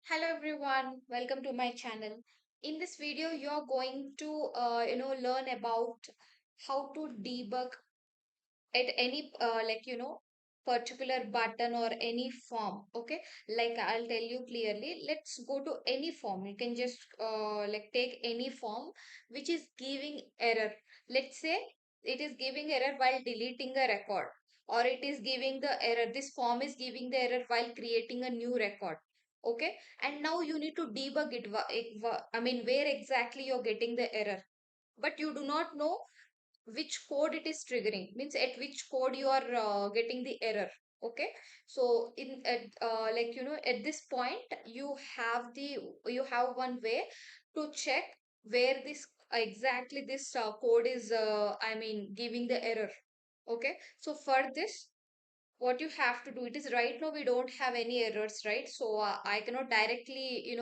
Hello everyone, welcome to my channel. In this video, you're going to learn about how to debug at any particular button or any form. Okay, like I'll tell you clearly. Let's go to any form. You can just take any form which is giving error. Let's say it is giving error while deleting a record, or it is giving the error. This form is giving the error while creating a new record. Okay, and now you need to debug it. I mean, where exactly you're getting the error, but you do not know which code it is triggering, means at which code you are getting the error. Okay, so in at at this point you have one way to check where this exactly this code is giving the error. Okay, so for this, what you have to do, it is right now we don't have any errors, right? So I cannot directly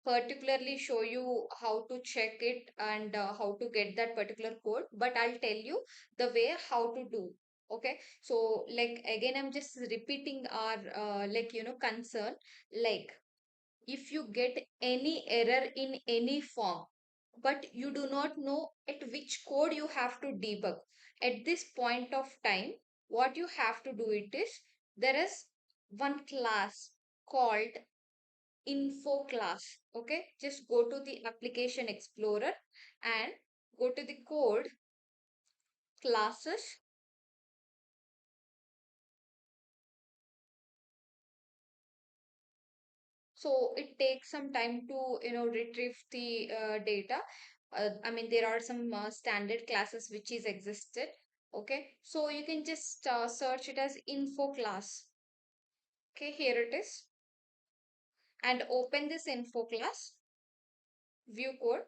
particularly show you how to check it and how to get that particular code, but I'll tell you the way how to do. Okay, so like again, I'm just repeating our concern. Like, if you get any error in any form, but you do not know at which code you have to debug, at this point of time, what you have to do it is, there is one class called info class. Okay, just go to the application explorer and go to the code classes. So it takes some time to retrieve the data. I mean, there are some standard classes which is existed. Okay, so you can just search it as info class. Okay, here it is, and open this info class, view code.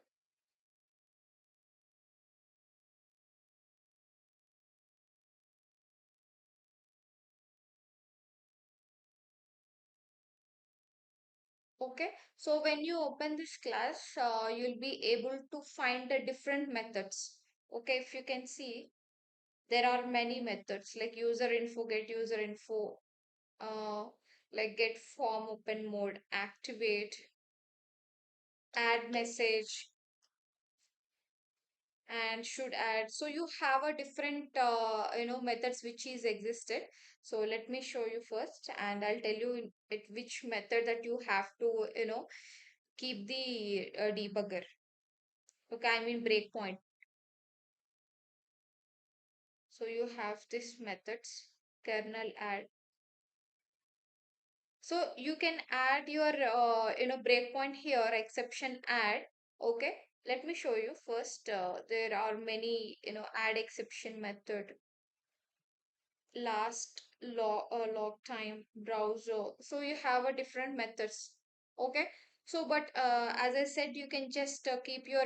Okay, so when you open this class, you'll be able to find the different methods. Okay, if you can see, there are many methods like user info, get user info, uh, like get form open mode, activate, add message, and should add. So you have a different methods which is existed. So let me show you first, and I'll tell you at which method that you have to keep the debugger. Okay, I mean breakpoint. So you have this methods, kernel add. So you can add your breakpoint here, exception add. Okay, let me show you first. There are many add exception method, last log time, browser. So you have a different methods. Okay, so but as I said, you can just keep your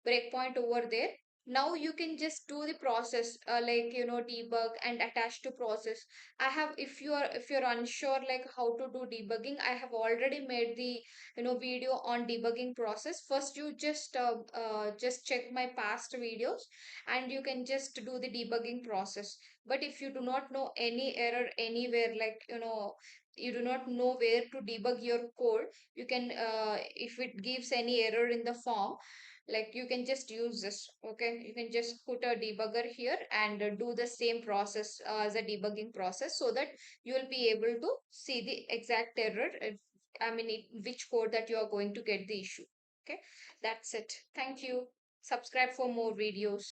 breakpoint over there. Now you can just do the process, debug and attach to process. I have, if you're unsure like how to do debugging, I have already made the video on debugging process. First, you just check my past videos, and you can just do the debugging process. But if you do not know any error anywhere, you do not know where to debug your code, you can if it gives any error in the form, like you can just use this. Okay, you can just put a debugger here and do the same process as a debugging process, so that you will be able to see the exact error, which code that you are going to get the issue. Okay, that's it. Thank you. Subscribe for more videos.